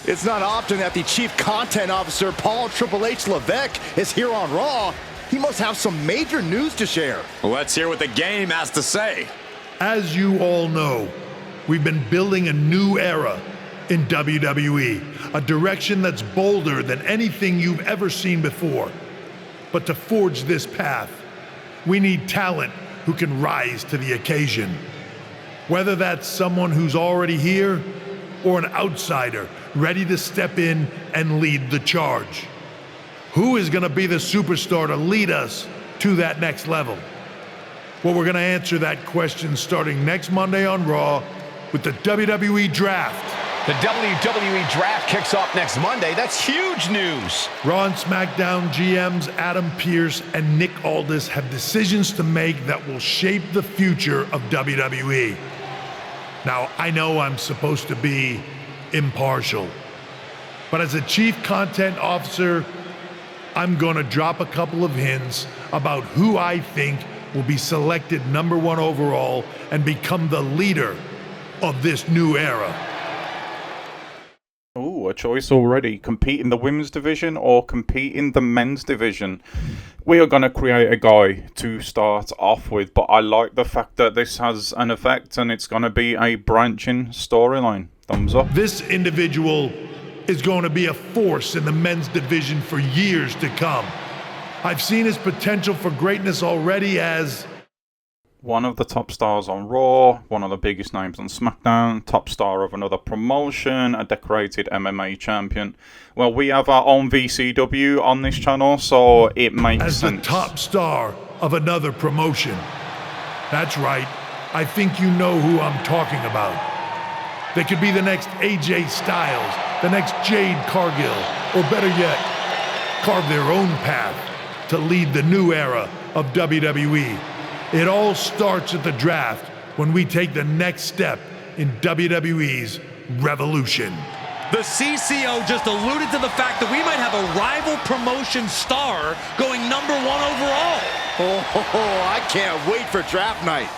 It's not often that the Chief Content Officer, Paul Triple H Levesque, is here on Raw. He must have some major news to share. Let's hear what the game has to say. As you all know, we've been building a new era in WWE, a direction that's bolder than anything you've ever seen before. But to forge this path, we need talent who can rise to the occasion. Whether that's someone who's already here or an outsider ready to step in and lead the charge. Who is going to be the superstar to lead us to that next level? Well, we're going to answer that question starting next Monday on Raw with the WWE Draft. The WWE Draft kicks off next Monday. That's huge news. Raw and SmackDown GMs Adam Pearce and Nick Aldis have decisions to make that will shape the future of WWE. Now, I know I'm supposed to be impartial, but as a Chief Content Officer, I'm going to drop a couple of hints about who I think will be selected #1 overall and become the leader of this new era. Oh, a choice already. Compete in the women's division or compete in the men's division. We are going to create a guy to start off with, but I like the fact that this has an effect and it's going to be a branching storyline. Thumbs up. This individual is going to be a force in the men's division for years to come. I've seen his potential for greatness already as one of the top stars on Raw, one of the biggest names on SmackDown, top star of another promotion, a decorated MMA champion. Well, we have our own VCW on this channel, so it makes as sense. The top star of another promotion. That's right. I think you know who I'm talking about. They could be the next AJ Styles, the next Jade Cargill, or better yet, carve their own path to lead the new era of WWE. It all starts at the draft when we take the next step in WWE's revolution. The CCO just alluded to the fact that we might have a rival promotion star going #1 overall. I can't wait for draft night.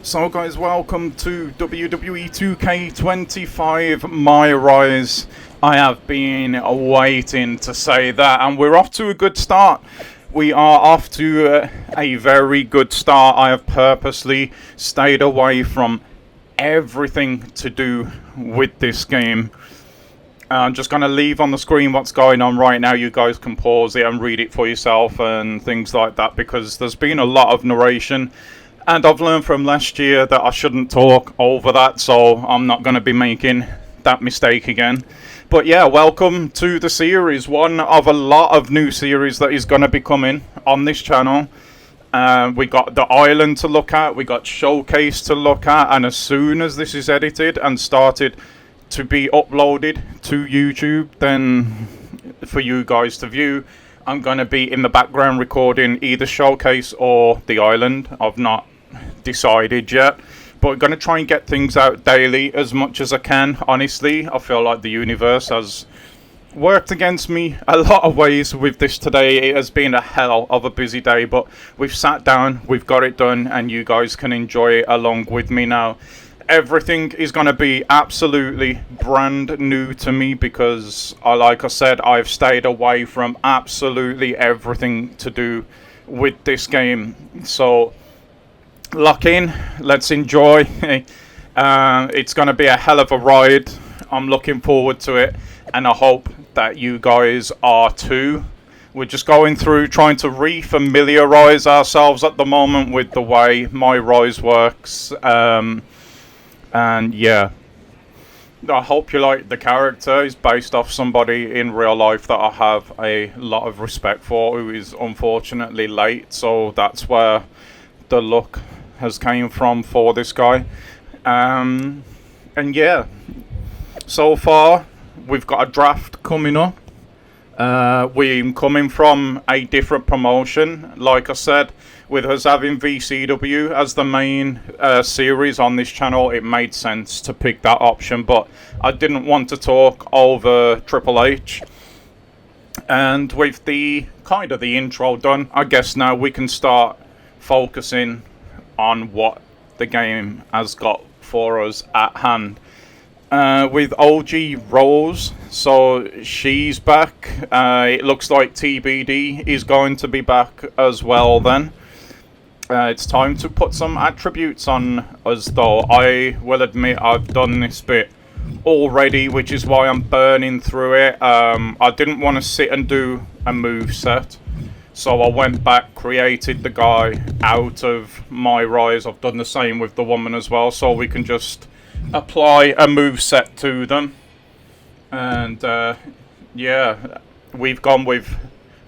So guys, welcome to WWE 2K25, my rise. I have been waiting to say that, and we're off to a good start. We are off to a very good start. I have purposely stayed away from everything to do with this game. I'm just going to leave on the screen what's going on right now. You guys can pause it and read it for yourself and things like that, because there's been a lot of narration. And I've learned from last year that I shouldn't talk over that, so I'm not going to be making that mistake again. But yeah, welcome to the series, one of a lot of new series that is going to be coming on this channel. We got the Island to look at, we got Showcase to look at, and as soon as this is edited and started to be uploaded to YouTube, then for you guys to view, I'm going to be in the background recording either Showcase or the Island. I've not decided yet, but we're going to try and get things out daily as much as I can. Honestly, I feel like the universe has worked against me a lot of ways with this today. It has been a hell of a busy day, but we've sat down, we've got it done, and you guys can enjoy it along with me now. Everything is going to be absolutely brand new to me because, like I said, I've stayed away from absolutely everything to do with this game. So lock in, let's enjoy. It's going to be a hell of a ride. I'm looking forward to it, and I hope that you guys are too. We're just going through trying to re-familiarize ourselves at the moment with the way my rise works. And yeah, I hope you like the character. It's based off somebody in real life that I have a lot of respect for, who is unfortunately late, so that's where the look has came from for this guy. And yeah, so far we've got a draft coming up. We're coming from a different promotion. Like I said, with us having VCW as the main series on this channel, it made sense to pick that option, but I didn't want to talk over Triple H. And with the kind of the intro done, I guess now we can start focusing on what the game has got for us at hand. with OG Rose. So she's back. It looks like TBD is going to be back as well then. It's time to put some attributes on us, though. I will admit I've done this bit already, which is why I'm burning through it. I didn't want to sit and do a move set, so I went back, created the guy out of my rise. I've done the same with the woman as well, so we can just apply a move set to them. And yeah, we've gone with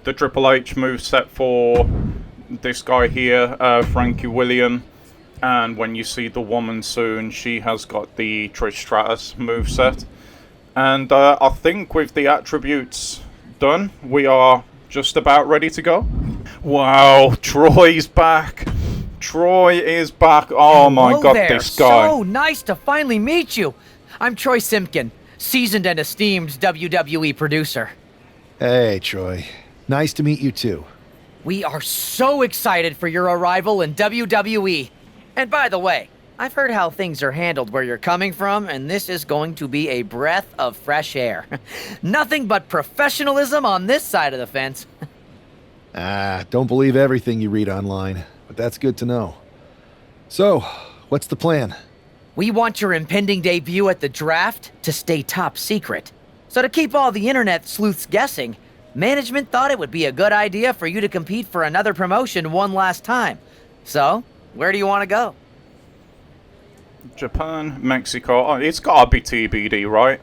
the Triple H move set for this guy here, Frankie William. And when you see the woman soon, she has got the Trish Stratus moveset. And I think with the attributes done, we are just about ready to go. Wow, Troy's back. Troy is back. Oh my Hello god, there. this guy. So nice to finally meet you. I'm Troy Simpkin, seasoned and esteemed WWE producer. Hey, Troy. Nice to meet you too. We are so excited for your arrival in WWE. And by the way, I've heard how things are handled where you're coming from, and this is going to be a breath of fresh air. Nothing but professionalism on this side of the fence. Don't believe everything you read online, but that's good to know. So, what's the plan? We want your impending debut at the draft to stay top secret. So to keep all the internet sleuths guessing, management thought it would be a good idea for you to compete for another promotion one last time. So, where do you want to go? Japan, Mexico. Oh, it's gotta be TBD, right?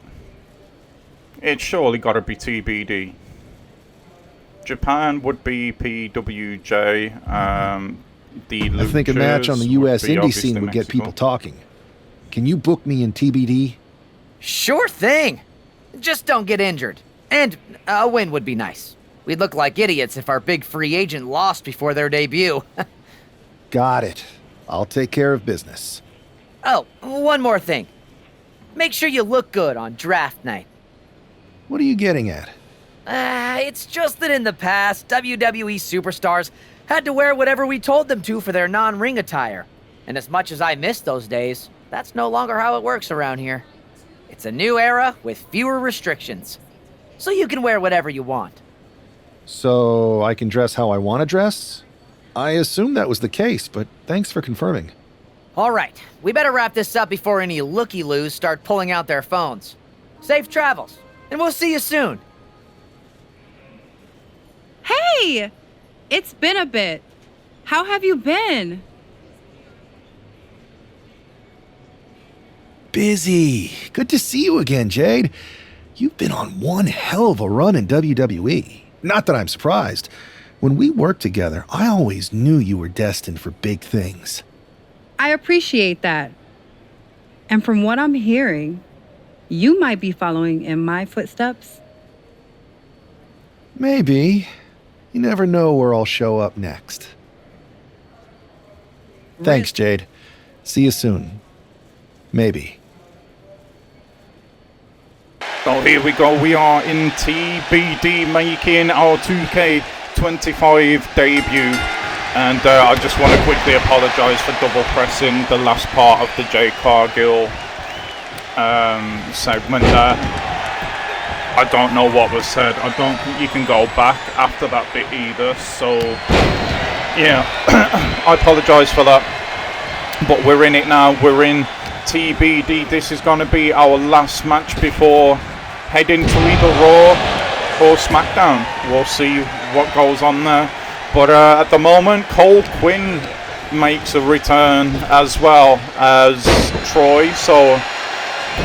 It's surely gotta be TBD. Japan would be PWJ. I think a match on the US indie scene would get people talking. Can you book me in TBD? Sure thing. Just don't get injured. And a win would be nice. We'd look like idiots if our big free agent lost before their debut. Got it. I'll take care of business. Oh, one more thing. Make sure you look good on draft night. What are you getting at? It's just that in the past, WWE superstars had to wear whatever we told them to for their non-ring attire. And as much as I miss those days, that's no longer how it works around here. It's a new era with fewer restrictions. So you can wear whatever you want. So I can dress how I want to dress? I assumed that was the case, but thanks for confirming. All right, we better wrap this up before any looky-loos start pulling out their phones. Safe travels, and we'll see you soon. Hey! It's been a bit. How have you been? Busy. Good to see you again, Jade. You've been on one hell of a run in WWE. Not that I'm surprised. When we worked together, I always knew you were destined for big things. I appreciate that. And from what I'm hearing, you might be following in my footsteps. Maybe. You never know where I'll show up next. Thanks, Jade. See you soon. Maybe. So here we go. We are in TBD making our 2K25 debut. And I just want to quickly apologise for double pressing the last part of the Jay Cargill segment there. I don't know what was said. I don't think you can go back after that bit either. So, yeah, I apologise for that. But we're in it now. We're in TBD. This is going to be our last match before heading to either Raw or SmackDown. We'll see what goes on there. But at the moment, Cold Quinn makes a return as well as Troy. So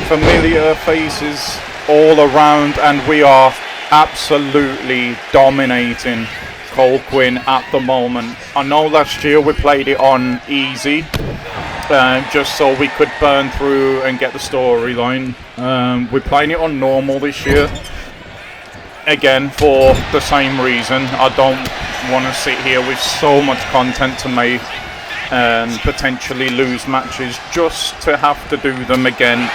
familiar faces all around, and we are absolutely dominating Cold Quinn at the moment. I know last year we played it on easy, just so we could burn through and get the storyline. We're playing it on normal this year. Again, for the same reason. I don't want to sit here with so much content to make and potentially lose matches just to have to do them again.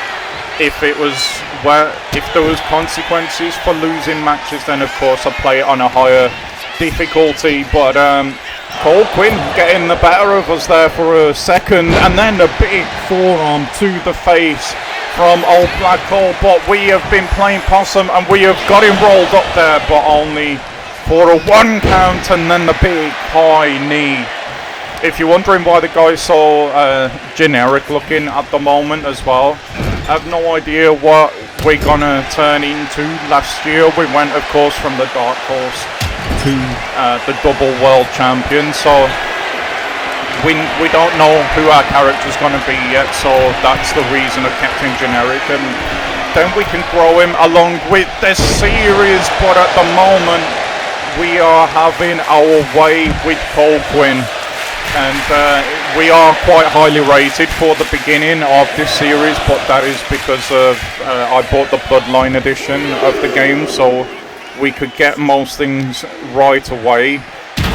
If there was consequences for losing matches, then of course I'd play it on a higher difficulty. But Cole Quinn getting the better of us there for a second, and then a big forearm to the face from old Black Hole, but we have been playing possum and we have got him rolled up there, but only for a 1 count and then the big high knee. If you're wondering why the guy's so generic looking at the moment as well, I have no idea what we're gonna turn into. Last year we went, of course, from the Dark Horse to the double world champion, so we don't know who our character's going to be yet, so that's the reason I've kept him generic, and then we can grow him along with this series. But at the moment we are having our way with Cole Quinn, and we are quite highly rated for the beginning of this series, but that is because of I bought the Bloodline edition of the game, so we could get most things right away.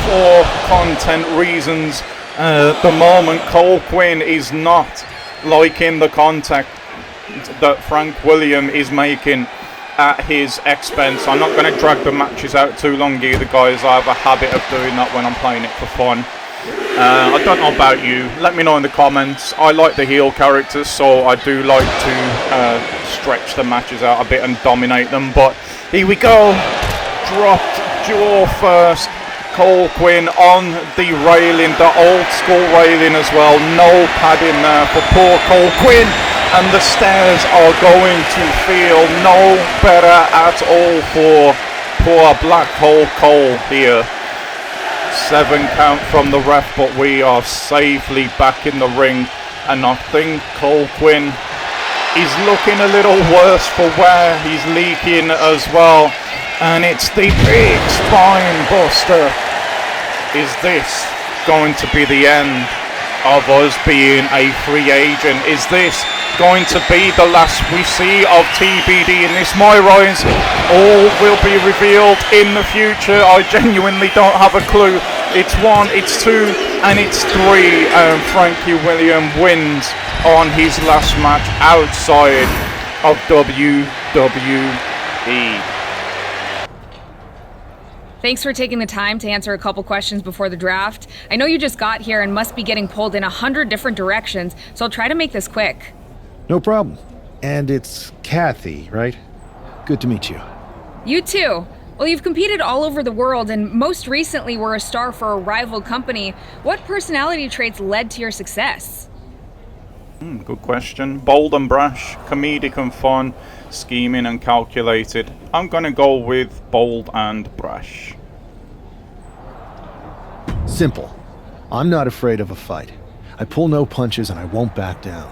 For content reasons, the moment Cole Quinn is not liking the contact that Frank William is making at his expense. I'm not going to drag the matches out too long either, guys. I have a habit of doing that when I'm playing it for fun. I don't know about you, let me know in the comments. I like the heel characters, so I do like to stretch the matches out a bit and dominate them, but here we go. Dropped jaw first. Cole Quinn on the railing, the old school railing as well. No padding there for poor Cole Quinn, and the stairs are going to feel no better at all for poor Black Hole Cole here. 7 count from the ref, but we are safely back in the ring, and I think Cole Quinn is looking a little worse for wear. He's leaking as well, and it's the big spine buster. Is this going to be the end of us being a free agent? Is this going to be the last we see of TBD in this My Rise? All will be revealed in the future. I genuinely don't have a clue. It's 1, it's 2, and it's 3. Frankie William wins on his last match outside of WWE. Thanks for taking the time to answer a couple questions before the draft. I know you just got here and must be getting pulled in 100 different directions, so I'll try to make this quick. No problem. And it's Kathy, right? Good to meet you. You too. Well, you've competed all over the world and most recently were a star for a rival company. What personality traits led to your success? Good question. Bold and brash, comedic and fun, scheming and calculated. I'm gonna go with bold and brash. Simple. I'm not afraid of a fight. I pull no punches and I won't back down.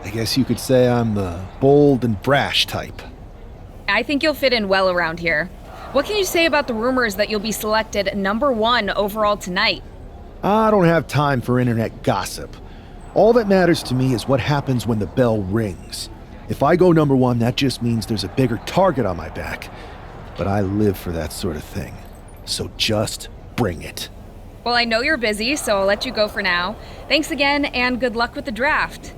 I guess you could say I'm the bold and brash type. I think you'll fit in well around here. What can you say about the rumors that you'll be selected #1 overall tonight? I don't have time for internet gossip. All that matters to me is what happens when the bell rings. If I go #1, that just means there's a bigger target on my back. But I live for that sort of thing. So just bring it. Well, I know you're busy, so I'll let you go for now. Thanks again, and good luck with the draft.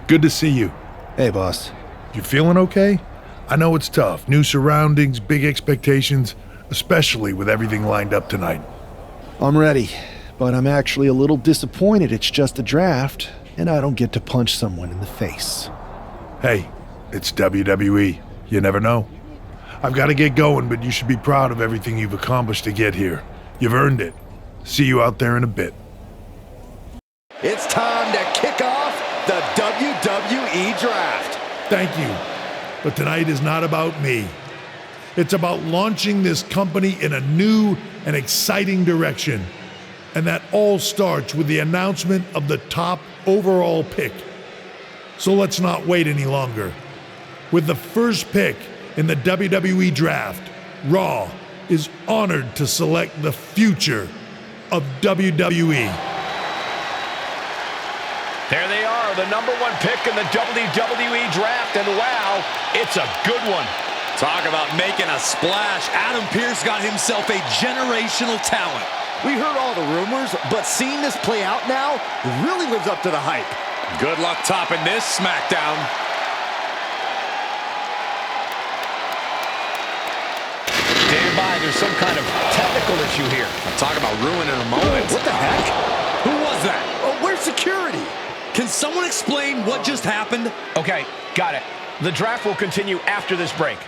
Good to see you. Hey, boss. You feeling okay? I know it's tough. New surroundings, big expectations, especially with everything lined up tonight. I'm ready, but I'm actually a little disappointed it's just a draft, and I don't get to punch someone in the face. Hey, it's WWE. You never know. I've got to get going, but you should be proud of everything you've accomplished to get here. You've earned it. See you out there in a bit. It's time to kick off the WWE Draft. Thank you. But tonight is not about me. It's about launching this company in a new and exciting direction. And that all starts with the announcement of the top overall pick. So let's not wait any longer. With the first pick in the WWE Draft, Raw is honored to select the future of WWE. There they are, the #1 pick in the WWE Draft, and wow, it's a good one. Talk about making a splash. Adam Pearce got himself a generational talent. We heard all the rumors, but seeing this play out now really lives up to the hype. Good luck topping this SmackDown. Stand by, there's some kind of technical issue here. Talk about ruining a moment. What the heck? Who was that? Oh, where's security? Can someone explain what just happened? Okay, got it. The draft will continue after this break.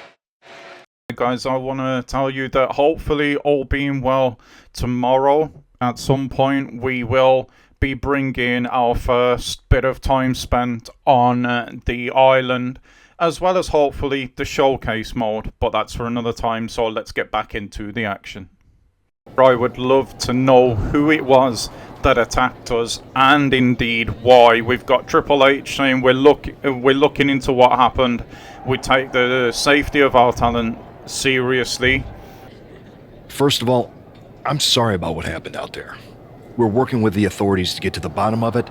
Guys, I want to tell you that hopefully, all being well, tomorrow at some point we will be bringing our first bit of time spent on the island, as well as hopefully the showcase mode, but that's for another time, so let's get back into the action. I would love to know who it was that attacked us, and indeed why. We've got Triple H saying we're looking into what happened. We take the safety of our talent seriously. First of all, I'm sorry about what happened out there. We're working with the authorities to get to the bottom of it,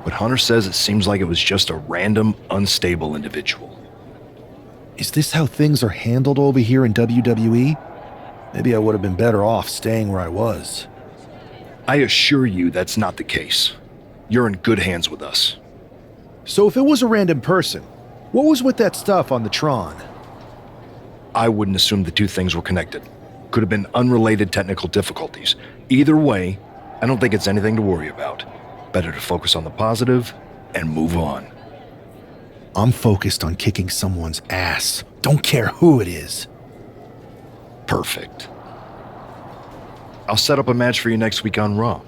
but Hunter says it seems like it was just a random, unstable individual. Is this how things are handled over here in WWE? Maybe I would have been better off staying where I was. I assure you that's not the case. You're in good hands with us. So if it was a random person, what was with that stuff on the Tron? I wouldn't assume the two things were connected. Could have been unrelated technical difficulties. Either way, I don't think it's anything to worry about. Better to focus on the positive and move on. I'm focused on kicking someone's ass. Don't care who it is. Perfect. I'll set up a match for you next week on Raw,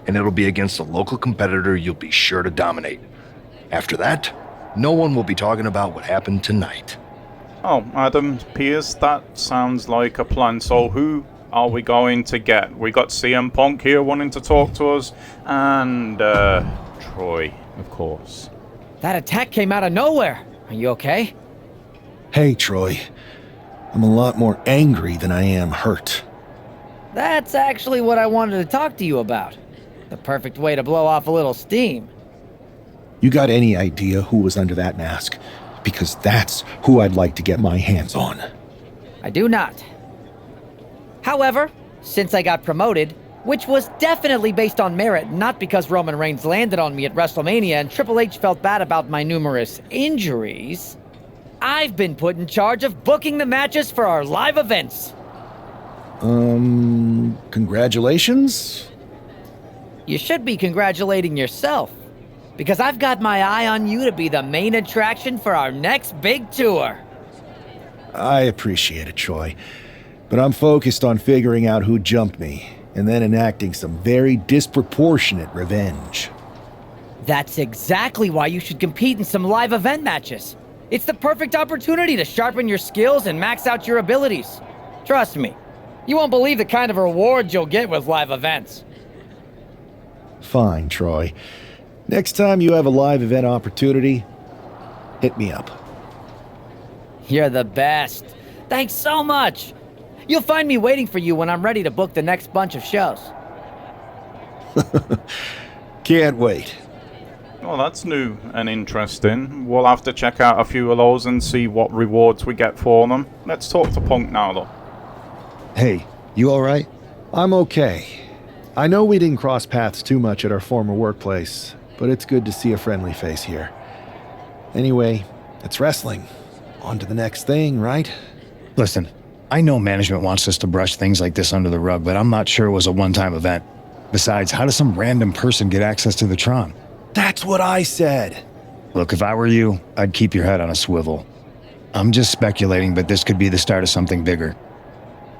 and it'll be against a local competitor you'll be sure to dominate. After that, no one will be talking about what happened tonight. Oh, Adam Pierce, that sounds like a plan. So who are we going to get? We got CM Punk here wanting to talk to us, and Troy, of course. That attack came out of nowhere. Are you okay? Hey, Troy. I'm a lot more angry than I am hurt. That's actually what I wanted to talk to you about. The perfect way to blow off a little steam. You got any idea who was under that mask? Because that's who I'd like to get my hands on. I do not. However, since I got promoted, which was definitely based on merit, not because Roman Reigns landed on me at WrestleMania and Triple H felt bad about my numerous injuries, I've been put in charge of booking the matches for our live events. Congratulations? You should be congratulating yourself, because I've got my eye on you to be the main attraction for our next big tour. I appreciate it, Troy, but I'm focused on figuring out who jumped me, and then enacting some very disproportionate revenge. That's exactly why you should compete in some live event matches. It's the perfect opportunity to sharpen your skills and max out your abilities. Trust me, you won't believe the kind of rewards you'll get with live events. Fine, Troy. Next time you have a live event opportunity, hit me up. You're the best. Thanks so much. You'll find me waiting for you when I'm ready to book the next bunch of shows. Can't wait. Well, that's new and interesting. We'll have to check out a few of those and see what rewards we get for them. Let's talk to Punk now, though. Hey, you alright? I'm okay. I know we didn't cross paths too much at our former workplace, but it's good to see a friendly face here. Anyway, it's wrestling. On to the next thing, right? Listen, I know management wants us to brush things like this under the rug, but I'm not sure it was a one-time event. Besides, how does some random person get access to the Tron? That's what I said. Look, if I were you, I'd keep your head on a swivel. I'm just speculating, but this could be the start of something bigger.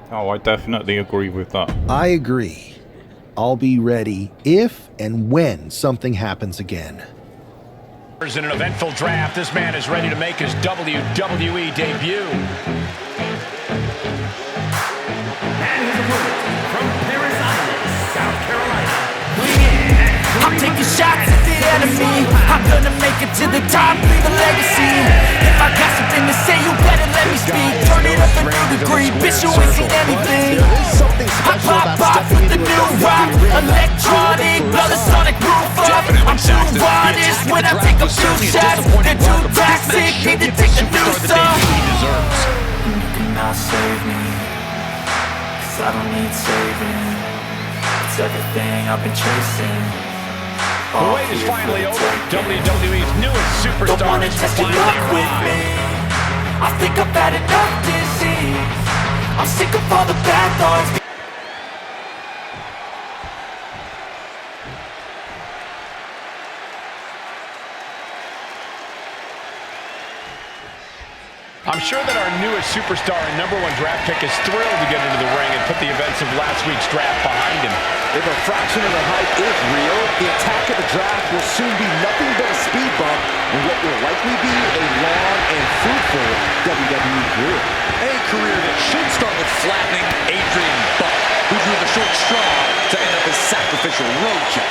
Oh, I definitely agree with that. I agree. I'll be ready if and when something happens again. In an eventful draft, this man is ready to make his WWE debut. And his opponent, from Paris Island, South Carolina. I'm taking shots at the enemy. I'm gonna make it to the top, leave a legacy. If I got something to say, you better let me speak. Turn it up a new degree, bitch, you ain't seen anything. I pop off with the new rock, electronic, blow the sonic roof up. I'm too honest when I take a few shots. They're too toxic, need to take the new stuff. You cannot save me, 'cause I don't need saving. It's everything I've been chasing. The wait is finally over. WWE's newest superstar Don't wanna is test your finally luck with arrived. me. I think I've had enough disease. I'm sick of all the bad thoughts. I'm sure that our newest superstar and #1 draft pick is thrilled to get into the ring and put the events of last week's draft behind him. If a fraction of the hype is real, the attack of the draft will soon be nothing but a speed bump in what will likely be a long and fruitful WWE career. A career that should start with flattening Adrian Buck, who drew the short straw to end up as sacrificial roadkill.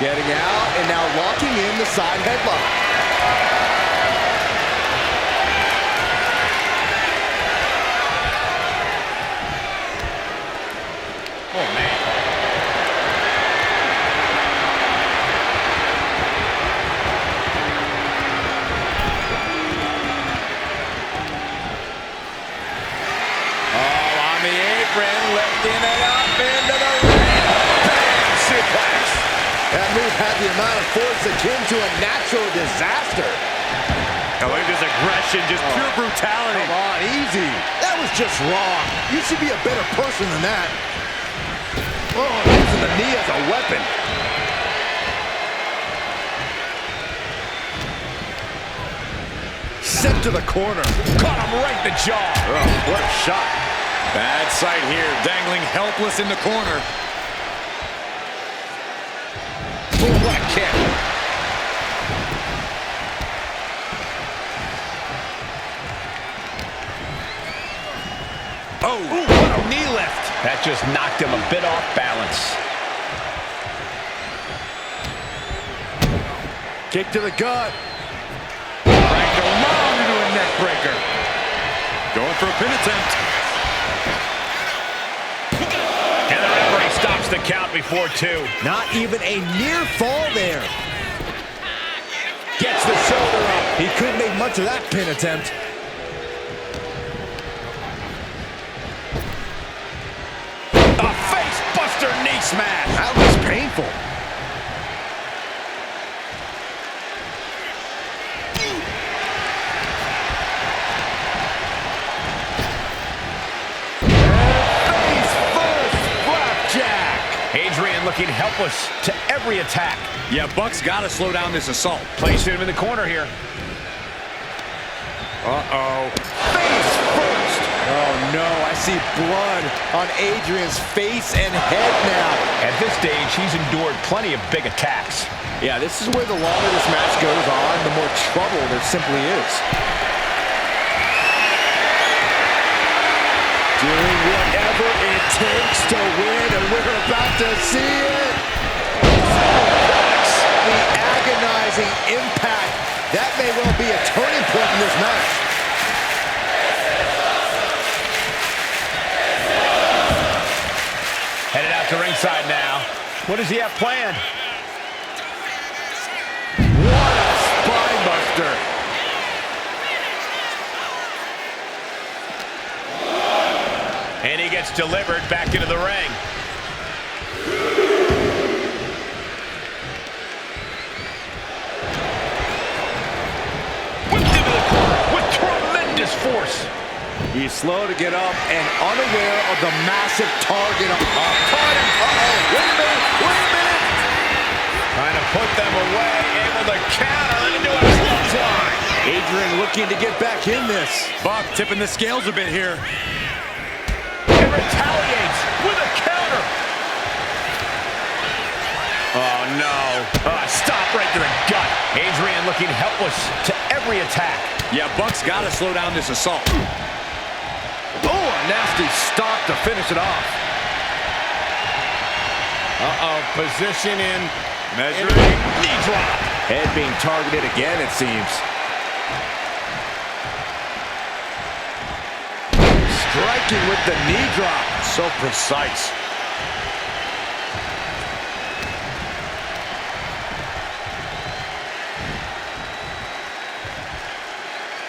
Getting out and now locking in the side headlock. Oh, man. Oh, on the apron, lifting it up into the ring. Bam! Suplex. That move had the amount of force akin to a natural disaster. I think this aggression, just pure brutality. Come on, easy. That was just wrong. You should be a better person than that. Oh, using the knee as a weapon. Sent to the corner. Caught him right in the jaw. Oh, what a shot. Bad sight here, dangling helpless in the corner. Oh, what a kick. Oh, what a knee lift. That just knocked him a bit off balance. Kick to the gut. Dragged around into a neck breaker. Going for a pin attempt. And the referee stops the count before 2. Not even a near fall there. Gets the shoulder up. He couldn't make much of that pin attempt. A face buster knee smash. That was painful. Adrian looking helpless to every attack. Yeah, Buck's got to slow down this assault. Placing him in the corner here. Uh-oh. Face first. Oh, no. I see blood on Adrian's face and head now. At this stage, he's endured plenty of big attacks. Yeah, this is where the longer this match goes on, the more trouble there simply is. Doing whatever it takes to win, and we're about to see it. The agonizing impact. That may well be a turning point in this match. Headed out to ringside now. What does he have planned? What a spine buster. And he gets delivered back into the ring. Whipped into the corner with tremendous force. He's slow to get up and unaware of the massive target. Caught him. Uh-oh. Wait a minute. Trying to put them away, able to counter into a clothesline. Adrian looking to get back in this. Buck tipping the scales a bit here. And retaliates with a counter. Oh, no. Stop right to the gut. Adrian looking helpless to every attack. Yeah, Buck's got to slow down this assault. Oh, a nasty stop to finish it off. Uh-oh, position in. Measuring. Knee drop. Head being targeted again, it seems. Striking with the knee drop. So precise.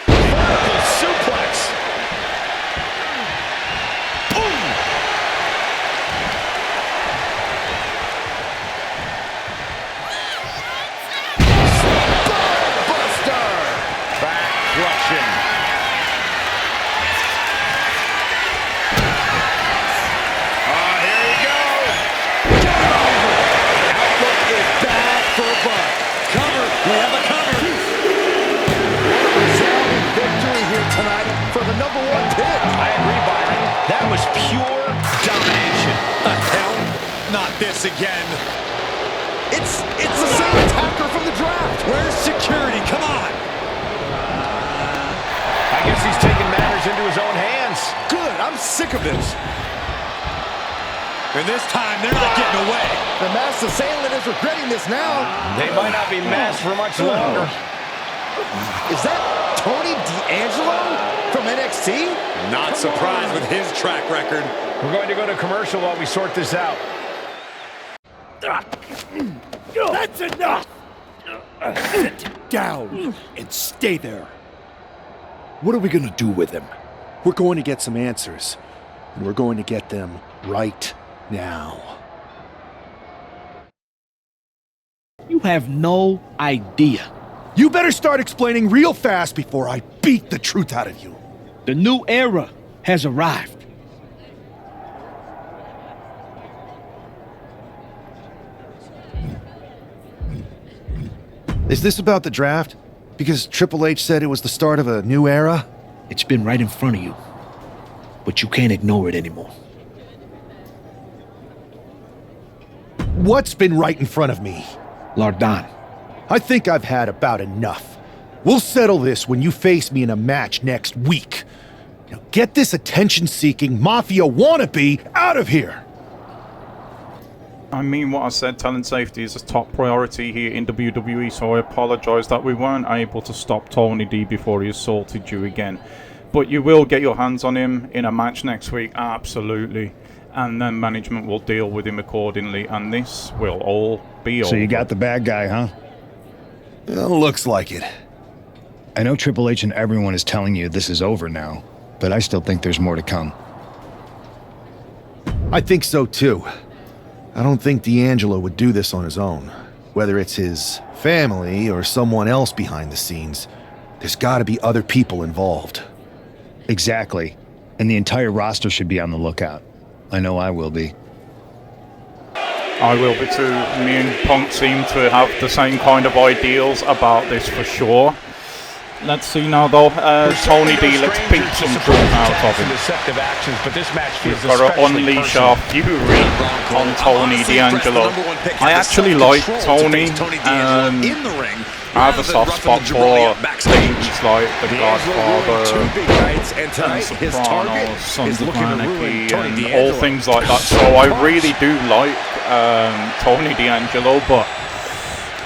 Vertical suplex. again. It's the same attacker from the draft. Where's security? Come on. I guess he's taking matters into his own hands. Good, I'm sick of this. And this time, they're not getting away. The masked assailant is regretting this now. They might not be masked for much longer. Is that Tony D'Angelo from NXT? Not surprised with his track record. We're going to go to commercial while we sort this out. That's enough! Sit down and stay there. What are we going to do with him? We're going to get some answers, and we're going to get them right now. You have no idea. You better start explaining real fast before I beat the truth out of you. The new era has arrived. Is this about the draft? Because Triple H said it was the start of a new era? It's been right in front of you, but you can't ignore it anymore. What's been right in front of me? Lardan. I think I've had about enough. We'll settle this when you face me in a match next week. Now get this attention-seeking mafia wannabe out of here! I mean what I said, talent safety is a top priority here in WWE, so I apologise that we weren't able to stop Tony D before he assaulted you again. But you will get your hands on him in a match next week, absolutely. And then management will deal with him accordingly, and this will all be over. So you got the bad guy, huh? Well, looks like it. I know Triple H and everyone is telling you this is over now, but I still think there's more to come. I think so too. I don't think D'Angelo would do this on his own. Whether it's his family or someone else behind the scenes, there's gotta be other people involved. Exactly. And the entire roster should be on the lookout. I know I will be. I will be too. Me and Punk seem to have the same kind of ideals about this for sure. Let's see now though, Tony D, let's beat some truth out of him. Deceptive actions, but this match feels We've got to unleash our fury on Tony D'Angelo. I actually like Tony. I have a soft spot for things like The Godfather, and Sopranos, Sons of Anarchy, and all things like that. So I really do like Tony D'Angelo, but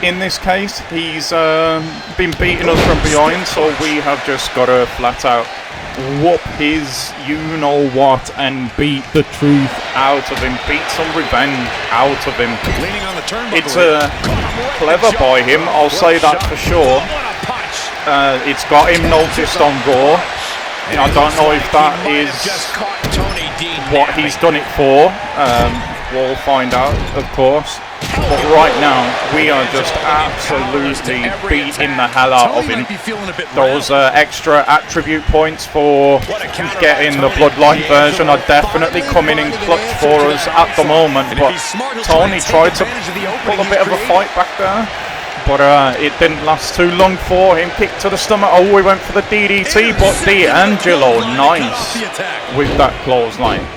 in this case, he's been beating us from behind, so we have just got to flat out whoop his you-know-what and beat the truth out of him, beat some revenge out of him. It's clever by him, I'll say that for sure. It's got him noticed on Raw. I don't know if that is what he's done it for. We'll find out, of course. But right now, we are just absolutely beating the hell out of him. Those extra attribute points for getting the Bloodline version are definitely coming in clutch for us at the moment. But Tony tried to pull a bit of a fight back there. But it didn't last too long for him. Kick to the stomach. Oh, we went for the DDT, but D'Angelo, nice with that clothesline.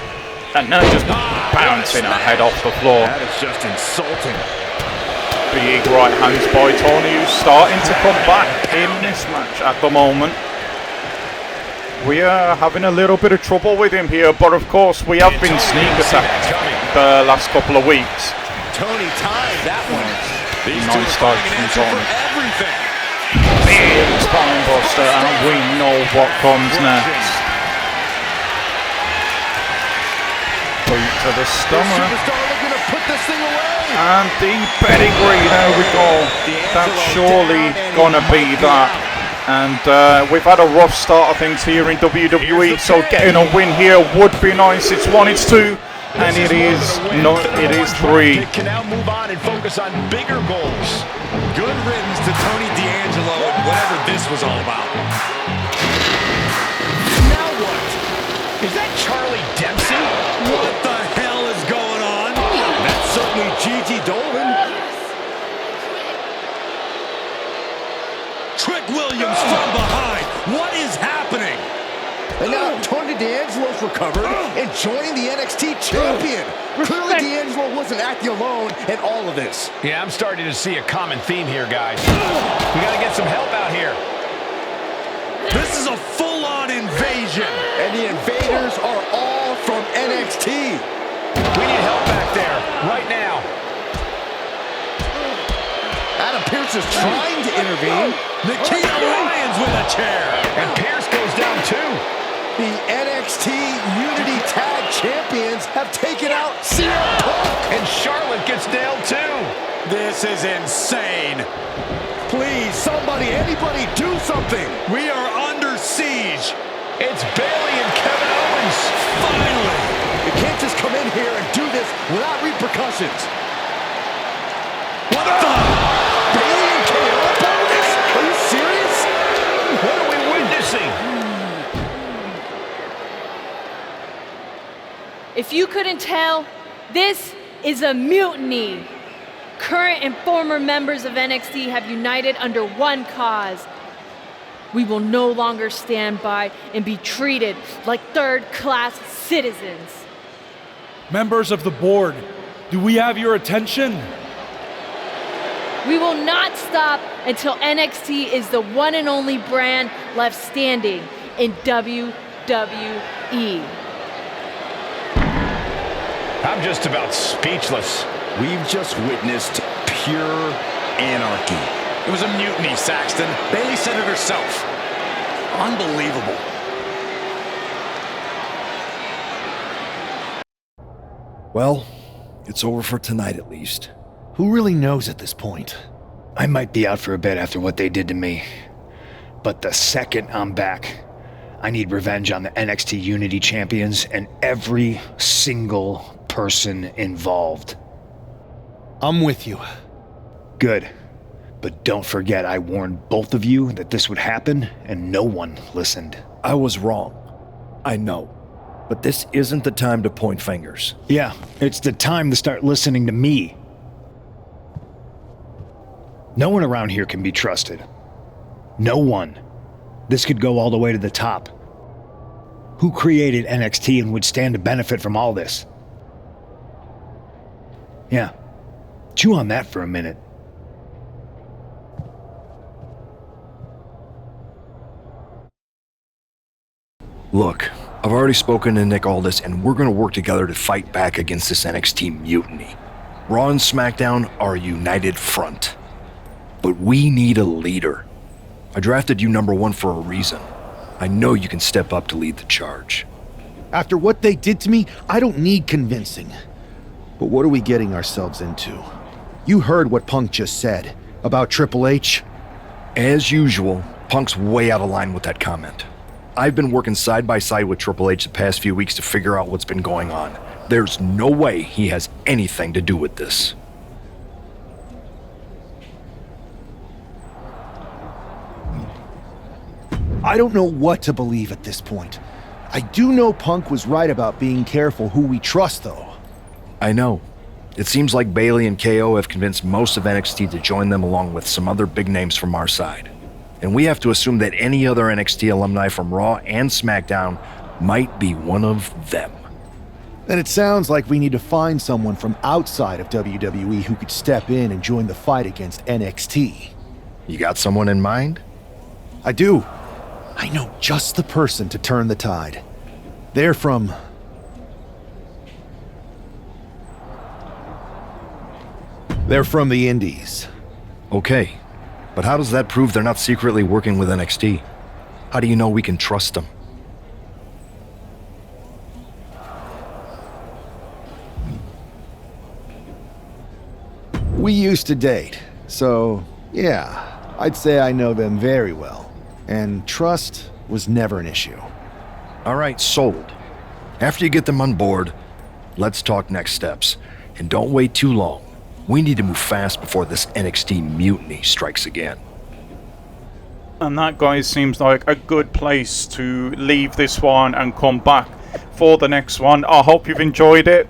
And now just bouncing her head off the floor. That is just insulting. Big right hands by Tony, who's starting to come back in this match at the moment. We are having a little bit of trouble with him here, but of course we have been sneak attacked the last couple of weeks. Tony tied that one. Nice start from Tony. Big spine buster, and we know what comes next. Boot to the stomach. And the pedigree, there we go. That's surely gonna be that. And we've had a rough start of things here in WWE, so getting a win here would be nice. It's 1, it's 2, and it is 3. Can now move on and focus on bigger goals. Good riddance to Tony D'Angelo and whatever this was all about. Now what? Is that Charlie Dempsey? What the hell is going on? That's certainly Gigi Dolan. Trick Williams from behind. What is happening? And now Tony Tony D'Angelo's recovered and joining the NXT champion. Clearly D'Angelo wasn't acting alone in all of this. Yeah, I'm starting to see a common theme here, guys. We got to get some help out here. This is a full-on invasion. And the invaders are all from NXT. We need help back there, right now. Adam Pearce is trying to intervene. Nikita Lyons with a chair. And Pearce goes down too. The NXT Unity Tag Champions have taken out CM Punk. And Charlotte gets nailed too. This is insane. Please, somebody, anybody, do something. We are under siege. It's Bayley and Kevin Owens. Finally. You can't just come in here and do this without repercussions. What the? Bayley and KO about this? Are you serious? What are we witnessing? If you couldn't tell, this is a mutiny. Current and former members of NXT have united under one cause. We will no longer stand by and be treated like third-class citizens. Members of the board, do we have your attention? We will not stop until NXT is the one and only brand left standing in WWE. I'm just about speechless. We've just witnessed pure anarchy. It was a mutiny, Saxton. Bayley said it herself. Unbelievable. Well, it's over for tonight at least. Who really knows at this point? I might be out for a bit after what they did to me. But the second I'm back, I need revenge on the NXT Unity Champions and every single person involved. I'm with you. Good. But don't forget I warned both of you that this would happen, and no one listened. I was wrong. I know. But this isn't the time to point fingers. Yeah, it's the time to start listening to me. No one around here can be trusted. No one. This could go all the way to the top. Who created NXT and would stand to benefit from all this? Yeah. Chew on that for a minute. Look, I've already spoken to Nick Aldis, and we're going to work together to fight back against this NXT mutiny. Raw and SmackDown are a united front. But we need a leader. I drafted you number one for a reason. I know you can step up to lead the charge. After what they did to me, I don't need convincing. But what are we getting ourselves into? You heard what Punk just said about Triple H. As usual, Punk's way out of line with that comment. I've been working side by side with Triple H the past few weeks to figure out what's been going on. There's no way he has anything to do with this. I don't know what to believe at this point. I do know Punk was right about being careful who we trust, though. I know. It seems like Bayley and KO have convinced most of NXT to join them along with some other big names from our side. And we have to assume that any other NXT alumni from Raw and SmackDown might be one of them. Then it sounds like we need to find someone from outside of WWE who could step in and join the fight against NXT. You got someone in mind? I do. I know just the person to turn the tide. They're from... They're from the Indies. Okay, but how does that prove they're not secretly working with NXT? How do you know we can trust them? We used to date, so yeah, I'd say I know them very well. And trust was never an issue. All right, sold. After you get them on board, let's talk next steps. And don't wait too long. We need to move fast before this NXT mutiny strikes again. And that, guys, seems like a good place to leave this one and come back for the next one. I hope you've enjoyed it.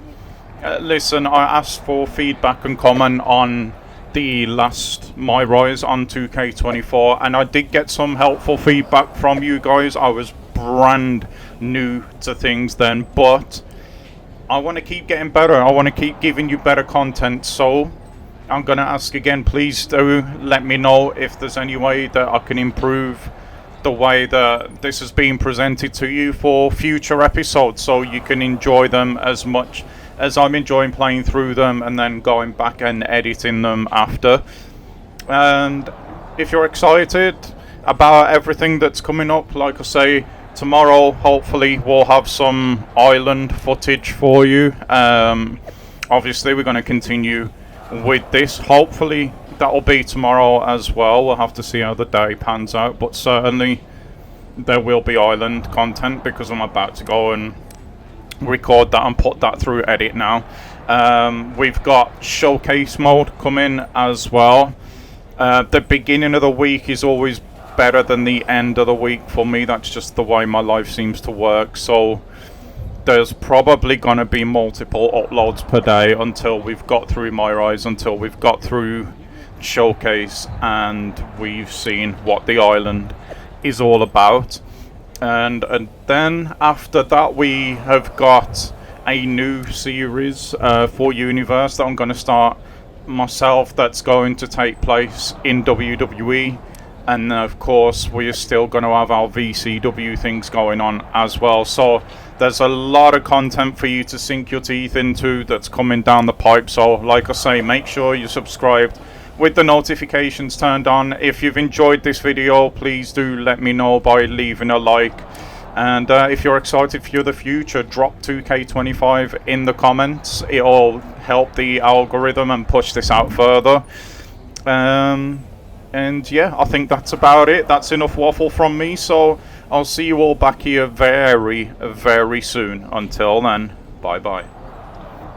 Listen, I asked for feedback and comment on the last My Rise on 2K24, and I did get some helpful feedback from you guys. I was brand new to things then, but I want to keep getting better. I want to keep giving you better content, so I'm going to ask again, please do let me know if there's any way that I can improve the way that this is being presented to you for future episodes, so you can enjoy them as much as I'm enjoying playing through them and then going back and editing them after. And if you're excited about everything that's coming up, like I say, tomorrow hopefully we'll have some island footage for you. Obviously we're going to continue with this. Hopefully that'll be tomorrow as well. We'll have to see how the day pans out, but certainly there will be island content because I'm about to go and record that and put that through edit now. We've got showcase mode coming as well. The beginning of the week is always better than the end of the week for me. That's just the way my life seems to work, so there's probably going to be multiple uploads per day until we've got through My Rise, until we've got through showcase and we've seen what the island is all about. And then after that we have got a new series for Universe that I'm going to start myself, that's going to take place in WWE. And of course we are still going to have our VCW things going on as well. So there's a lot of content for you to sink your teeth into that's coming down the pipe. So like I say, make sure you're subscribed with the notifications turned on. If you've enjoyed this video, please do let me know by leaving a like. And if you're excited for the future, drop 2K25 in the comments. It'll help the algorithm and push this out further. And yeah, I think that's about it. That's enough waffle from me, so I'll see you all back here very, very soon. Until then, bye-bye.